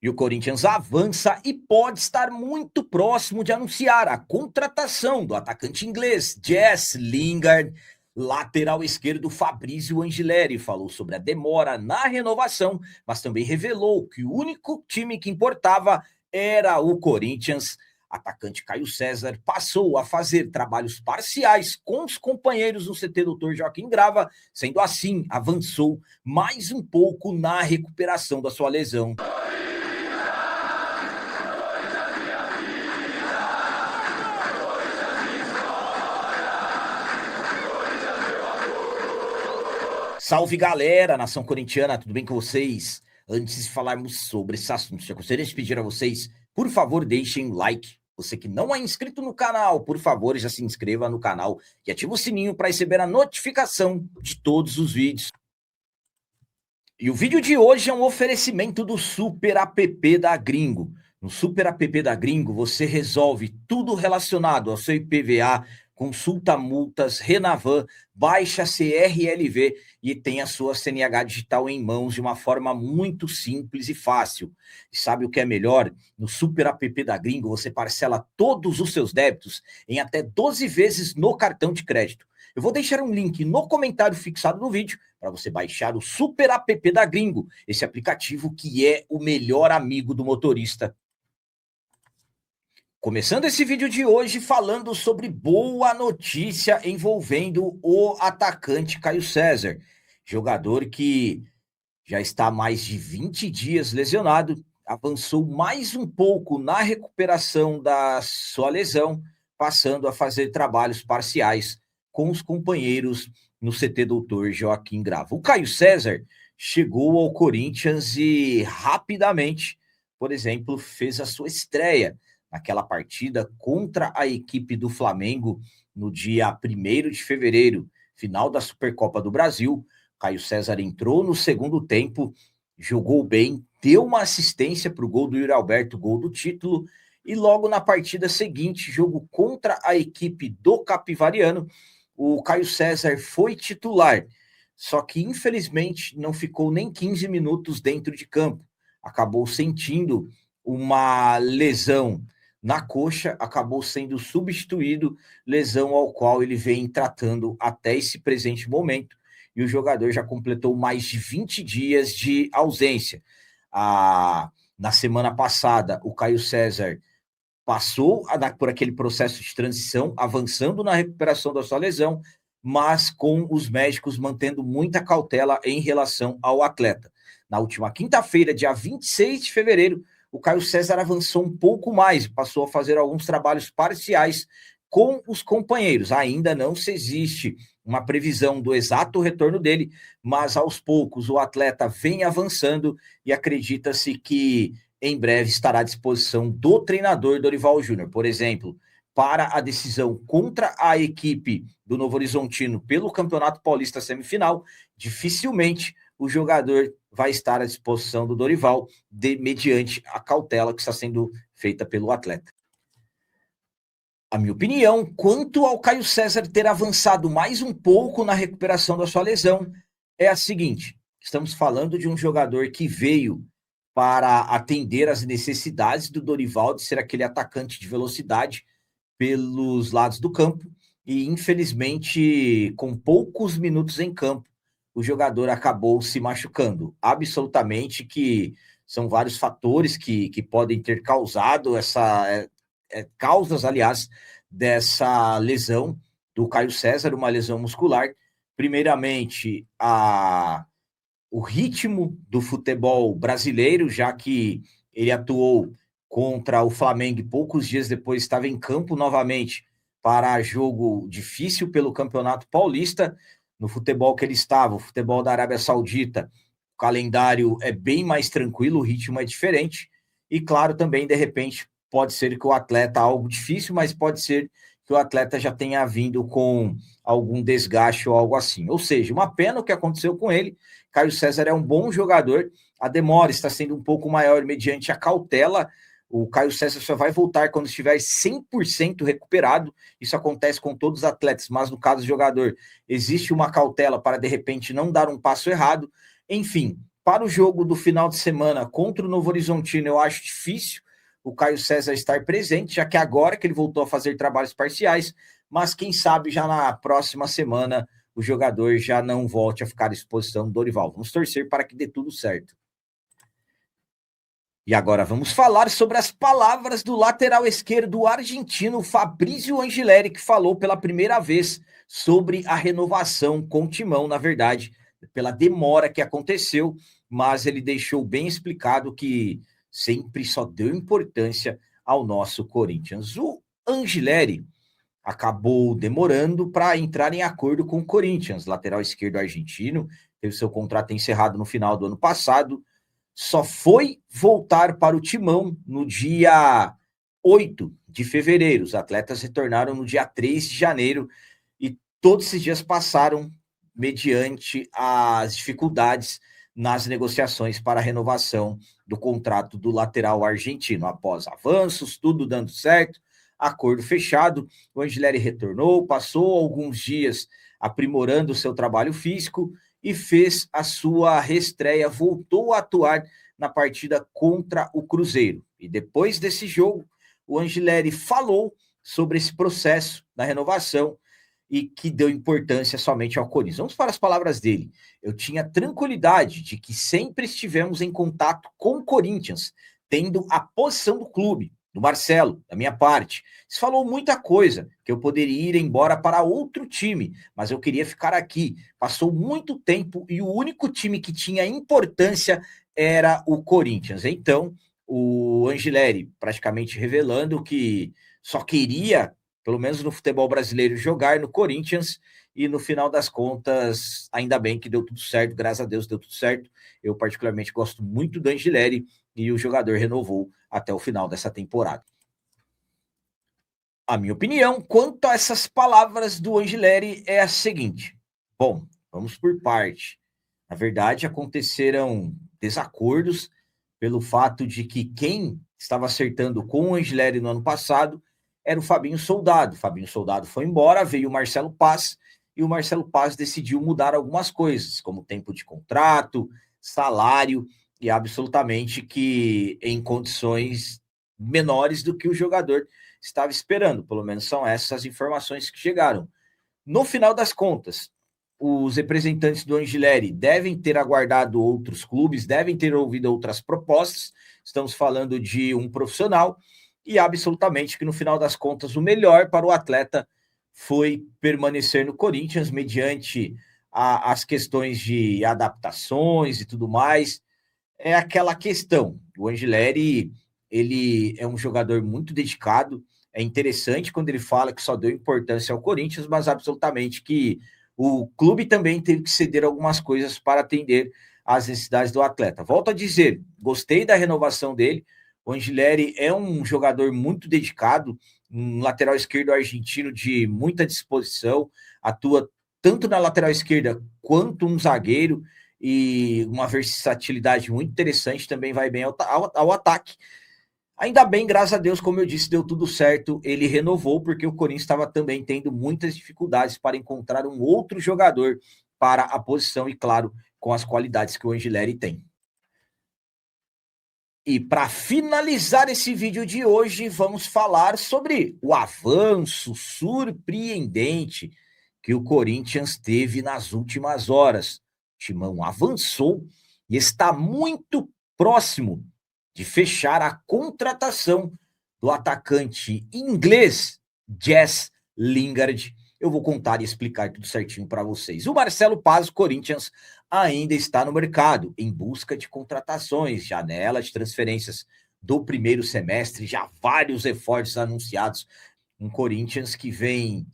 E o Corinthians avança e pode estar muito próximo de anunciar a contratação do atacante inglês Jesse Lingard. Lateral esquerdo Fabrício Angileri falou sobre a demora na renovação, mas também revelou que o único time que importava era o Corinthians. Atacante Caio César passou a fazer trabalhos parciais com os companheiros no CT Dr. Joaquim Grava, sendo assim, avançou mais um pouco na recuperação da sua lesão. Salve galera, nação corintiana, tudo bem com vocês? Antes de falarmos sobre esse assunto, já gostaria de pedir a vocês, por favor, deixem um like. Você que não é inscrito no canal, por favor, já se inscreva no canal e ative o sininho para receber a notificação de todos os vídeos. E o vídeo de hoje é um oferecimento do Super App da Gringo. No Super App da Gringo, você resolve tudo relacionado ao seu IPVA, consulta multas, Renavan, baixa CRLV e tem a sua CNH digital em mãos de uma forma muito simples e fácil. E sabe o que é melhor? No Super App da Gringo, você parcela todos os seus débitos em até 12 vezes no cartão de crédito. Eu vou deixar um link no comentário fixado no vídeo para você baixar o Super App da Gringo, esse aplicativo que é o melhor amigo do motorista. Começando esse vídeo de hoje falando sobre boa notícia envolvendo o atacante Caio César, jogador que já está há mais de 20 dias lesionado, avançou mais um pouco na recuperação da sua lesão, passando a fazer trabalhos parciais com os companheiros no CT Dr. Joaquim Grava. O Caio César chegou ao Corinthians e rapidamente, por exemplo, fez a sua estreia naquela partida contra a equipe do Flamengo no dia 1º de fevereiro, final da Supercopa do Brasil. Caio César entrou no segundo tempo, jogou bem, deu uma assistência para o gol do Yuri Alberto, gol do título, e logo na partida seguinte, jogo contra a equipe do Capivariano, o Caio César foi titular, só que infelizmente não ficou nem 15 minutos dentro de campo, acabou sentindo uma lesão na coxa, acabou sendo substituído, lesão ao qual ele vem tratando até esse presente momento, e o jogador já completou mais de 20 dias de ausência. Na semana passada, o Caio César passou por aquele processo de transição, avançando na recuperação da sua lesão, mas com os médicos mantendo muita cautela em relação ao atleta. Na última quinta-feira, dia 26 de fevereiro, o Caio César avançou um pouco mais, passou a fazer alguns trabalhos parciais com os companheiros. Ainda não se existe uma previsão do exato retorno dele, mas aos poucos o atleta vem avançando e acredita-se que em breve estará à disposição do treinador Dorival Júnior. Por exemplo, para a decisão contra a equipe do Novo Horizontino pelo Campeonato Paulista semifinal, dificilmente o jogador vai estar à disposição do Dorival, mediante a cautela que está sendo feita pelo atleta. A minha opinião, quanto ao Caio César ter avançado mais um pouco na recuperação da sua lesão, é a seguinte: estamos falando de um jogador que veio para atender às necessidades do Dorival de ser aquele atacante de velocidade pelos lados do campo, e infelizmente, com poucos minutos em campo, o jogador acabou se machucando. Absolutamente que são vários fatores que podem ter causado causas, aliás, dessa lesão do Caio César, uma lesão muscular. Primeiramente, o ritmo do futebol brasileiro, já que ele atuou contra o Flamengo e poucos dias depois estava em campo novamente para jogo difícil pelo Campeonato Paulista. No futebol que ele estava, o futebol da Arábia Saudita, o calendário é bem mais tranquilo, o ritmo é diferente, e claro, também, de repente, pode ser que o atleta, algo difícil, mas pode ser que o atleta já tenha vindo com algum desgaste ou algo assim. Ou seja, uma pena o que aconteceu com ele. Caio César é um bom jogador, a demora está sendo um pouco maior mediante a cautela. O Caio César só vai voltar quando estiver 100% recuperado. Isso acontece com todos os atletas, mas no caso do jogador, existe uma cautela para, de repente, não dar um passo errado. Enfim, Para o jogo do final de semana contra o Novo Horizontino, eu acho difícil o Caio César estar presente, já que agora que ele voltou a fazer trabalhos parciais, mas quem sabe já na próxima semana o jogador já não volte a ficar à disposição do Dorival. Vamos torcer para que dê tudo certo. E agora vamos falar sobre as palavras do lateral esquerdo argentino Fabrício Angileri, que falou pela primeira vez sobre a renovação com o Timão, na verdade, pela demora que aconteceu, mas ele deixou bem explicado que sempre só deu importância ao nosso Corinthians. O Angileri acabou demorando para entrar em acordo com o Corinthians, lateral esquerdo argentino, teve seu contrato encerrado no final do ano passado, só foi voltar para o Timão no dia 8 de fevereiro. Os atletas retornaram no dia 3 de janeiro e todos esses dias passaram mediante as dificuldades nas negociações para a renovação do contrato do lateral argentino. Após avanços, tudo dando certo, acordo fechado, o Angileri retornou, passou alguns dias aprimorando o seu trabalho físico e fez a sua reestreia, voltou a atuar na partida contra o Cruzeiro. E depois desse jogo, o Angileri falou sobre esse processo da renovação e que deu importância somente ao Corinthians. Vamos para as palavras dele. Eu tinha tranquilidade de que sempre estivemos em contato com o Corinthians, tendo a posição do clube, do Marcelo, da minha parte. Se falou muita coisa, que eu poderia ir embora para outro time, mas eu queria ficar aqui. Passou muito tempo e o único time que tinha importância era o Corinthians. Então, o Angileri praticamente revelando que só queria, pelo menos no futebol brasileiro, jogar no Corinthians e no final das contas, ainda bem que deu tudo certo, graças a Deus deu tudo certo. Eu particularmente gosto muito do Angileri e o jogador renovou até o final dessa temporada. A minha opinião quanto a essas palavras do Angileri é a seguinte. Bom, vamos por parte. Na verdade, aconteceram desacordos pelo fato de que quem estava acertando com o Angileri no ano passado era o Fabinho Soldado. O Fabinho Soldado foi embora, veio o Marcelo Paz, e o Marcelo Paz decidiu mudar algumas coisas, como tempo de contrato, salário, e absolutamente que em condições menores do que o jogador estava esperando. Pelo menos são essas as informações que chegaram. No final das contas, os representantes do Angileri devem ter aguardado outros clubes, devem ter ouvido outras propostas. Estamos falando de um profissional e absolutamente que no final das contas o melhor para o atleta foi permanecer no Corinthians mediante as questões de adaptações e tudo mais. É aquela questão. O Angileri, ele é um jogador muito dedicado. É interessante quando ele fala que só deu importância ao Corinthians, mas absolutamente que o clube também teve que ceder algumas coisas para atender às necessidades do atleta. Volto a dizer, gostei da renovação dele. O Angileri é um jogador muito dedicado, um lateral esquerdo argentino de muita disposição, atua tanto na lateral esquerda quanto um zagueiro, e uma versatilidade muito interessante, também vai bem ao ataque. Ainda bem, graças a Deus, como eu disse, deu tudo certo, ele renovou, porque o Corinthians estava também tendo muitas dificuldades para encontrar um outro jogador para a posição e, claro, com as qualidades que o Angileri tem. E para finalizar esse vídeo de hoje, vamos falar sobre o avanço surpreendente que o Corinthians teve nas últimas horas. O Timão avançou e está muito próximo de fechar a contratação do atacante inglês Jess Lingard. Eu vou contar e explicar tudo certinho para vocês. O Marcelo Paz, o Corinthians, ainda está no mercado, em busca de contratações, janela de transferências do primeiro semestre, já vários reforços anunciados. Um Corinthians que vem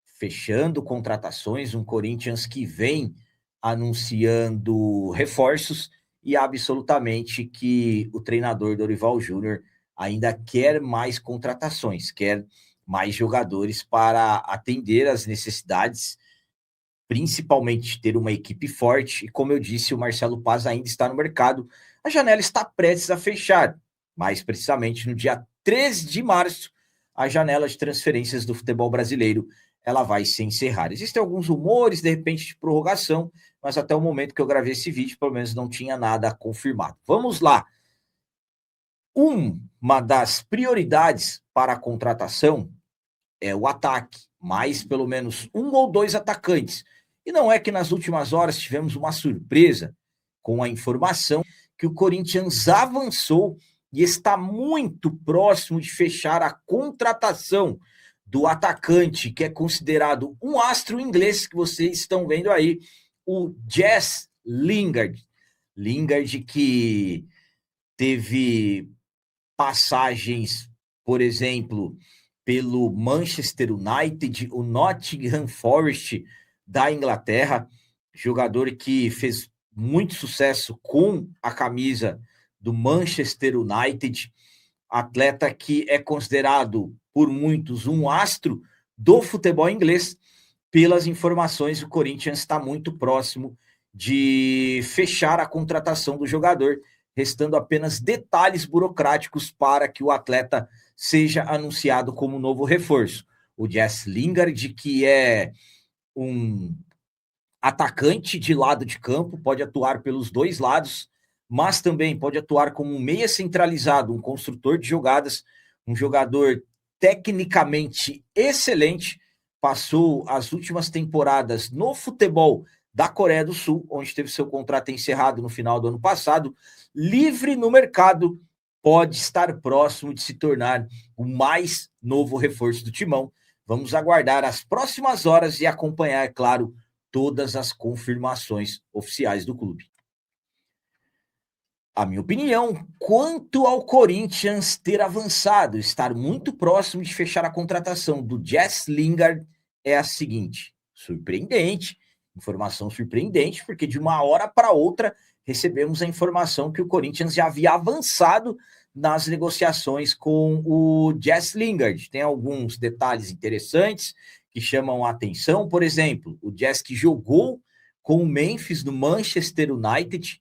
fechando contratações, um Corinthians que vem anunciando reforços e absolutamente que o treinador Dorival Júnior ainda quer mais contratações, quer mais jogadores para atender às necessidades, principalmente ter uma equipe forte. E como eu disse, o Marcelo Paz ainda está no mercado. A janela está prestes a fechar, mais precisamente no dia 13 de março, a janela de transferências do futebol brasileiro ela vai se encerrar. Existem alguns rumores, de repente, de prorrogação, mas até o momento que eu gravei esse vídeo, pelo menos não tinha nada confirmado. Vamos lá. Uma das prioridades para a contratação é o ataque, mais pelo menos um ou dois atacantes. E não é que nas últimas horas tivemos uma surpresa com a informação que o Corinthians avançou e está muito próximo de fechar a contratação do atacante, que é considerado um astro inglês, que vocês estão vendo aí, o Jess Lingard. Lingard que teve passagens, por exemplo, pelo Manchester United, o Nottingham Forest da Inglaterra, jogador que fez muito sucesso com a camisa do Manchester United, atleta que é considerado por muitos um astro do futebol inglês. Pelas informações, o Corinthians está muito próximo de fechar a contratação do jogador, restando apenas detalhes burocráticos para que o atleta seja anunciado como novo reforço. O Jess Lingard, que é um atacante de lado de campo, pode atuar pelos dois lados, mas também pode atuar como um meia centralizado, um construtor de jogadas, um jogador tecnicamente excelente, passou as últimas temporadas no futebol da Coreia do Sul, onde teve seu contrato encerrado no final do ano passado, livre no mercado, pode estar próximo de se tornar o mais novo reforço do Timão. Vamos aguardar as próximas horas e acompanhar, é claro, todas as confirmações oficiais do clube. A minha opinião, quanto ao Corinthians ter avançado, estar muito próximo de fechar a contratação do Jess Lingard, é a seguinte: surpreendente, informação surpreendente, porque de uma hora para outra recebemos a informação que o Corinthians já havia avançado nas negociações com o Jess Lingard. Tem alguns detalhes interessantes que chamam a atenção, por exemplo, o Jess que jogou com o Memphis no Manchester United.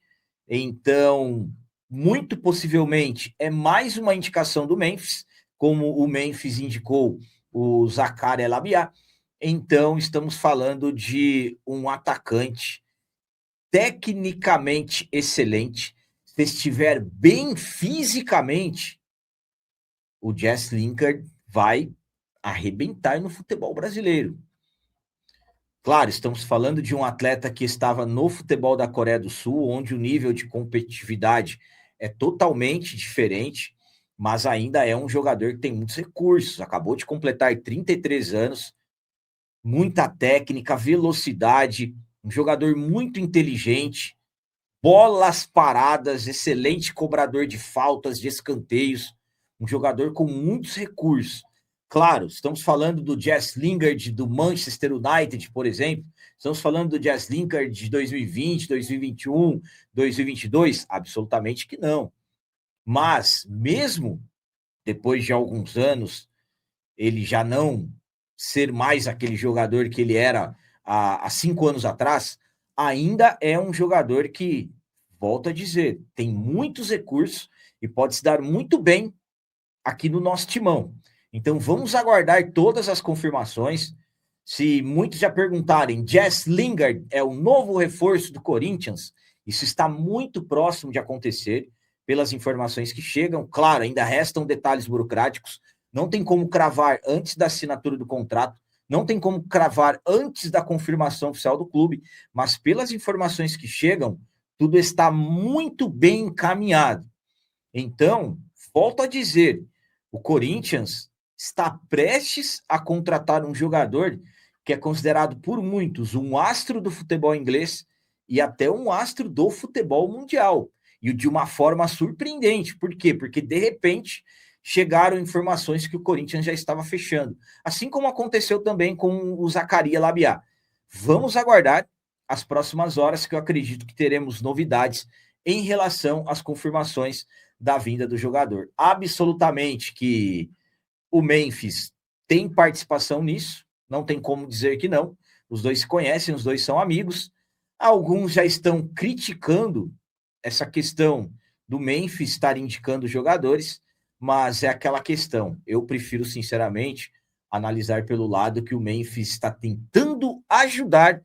Então, muito possivelmente, é mais uma indicação do Memphis, como o Memphis indicou o Zakaria Labiá. Então, estamos falando de um atacante tecnicamente excelente. Se estiver bem fisicamente, o Jess Lingard vai arrebentar no futebol brasileiro. Claro, estamos falando de um atleta que estava no futebol da Coreia do Sul, onde o nível de competitividade é totalmente diferente, mas ainda é um jogador que tem muitos recursos. Acabou de completar 33 anos, muita técnica, velocidade, um jogador muito inteligente, bolas paradas, excelente cobrador de faltas, de escanteios, um jogador com muitos recursos. Claro, estamos falando do Jess Lingard do Manchester United, por exemplo. Estamos falando do Jess Lingard de 2020, 2021, 2022? Absolutamente que não. Mas, mesmo depois de alguns anos, ele já não ser mais aquele jogador que ele era há 5 anos atrás, ainda é um jogador que, volto a dizer, tem muitos recursos e pode se dar muito bem aqui no nosso timão. Então, vamos aguardar todas as confirmações. Se muitos já perguntarem, Jess Lingard é o novo reforço do Corinthians? Isso está muito próximo de acontecer, pelas informações que chegam. Claro, ainda restam detalhes burocráticos. Não tem como cravar antes da assinatura do contrato, não tem como cravar antes da confirmação oficial do clube, mas pelas informações que chegam, tudo está muito bem encaminhado. Então, volto a dizer, o Corinthians está prestes a contratar um jogador que é considerado por muitos um astro do futebol inglês e até um astro do futebol mundial. E de uma forma surpreendente. Por quê? Porque, de repente, chegaram informações que o Corinthians já estava fechando. Assim como aconteceu também com o Zakaria Labiá. Vamos aguardar as próximas horas, que eu acredito que teremos novidades em relação às confirmações da vinda do jogador. Absolutamente que o Memphis tem participação nisso, não tem como dizer que não. Os dois se conhecem, os dois são amigos. Alguns já estão criticando essa questão do Memphis estar indicando jogadores, mas é aquela questão. Eu prefiro, sinceramente, analisar pelo lado que o Memphis está tentando ajudar.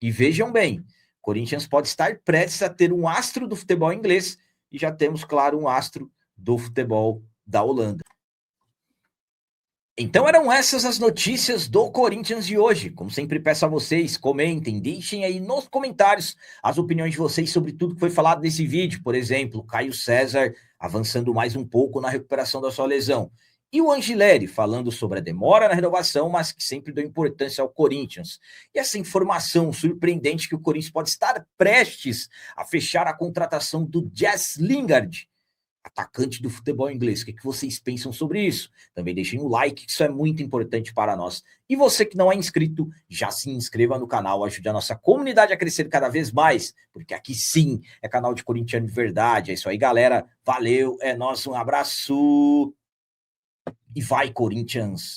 E vejam bem, Corinthians pode estar prestes a ter um astro do futebol inglês e já temos, claro, um astro do futebol da Holanda. Então eram essas as notícias do Corinthians de hoje. Como sempre peço a vocês, comentem, deixem aí nos comentários as opiniões de vocês sobre tudo que foi falado nesse vídeo. Por exemplo, Caio César avançando mais um pouco na recuperação da sua lesão. E o Angileri falando sobre a demora na renovação, mas que sempre deu importância ao Corinthians. E essa informação surpreendente que o Corinthians pode estar prestes a fechar a contratação do Jess Lingard, atacante do futebol inglês. O que vocês pensam sobre isso? Também deixem um like, que isso é muito importante para nós. E você que não é inscrito, já se inscreva no canal, ajude a nossa comunidade a crescer cada vez mais, porque aqui sim é canal de corintiano de verdade. É isso aí, galera. Valeu, é nóis, um abraço e vai, Corinthians!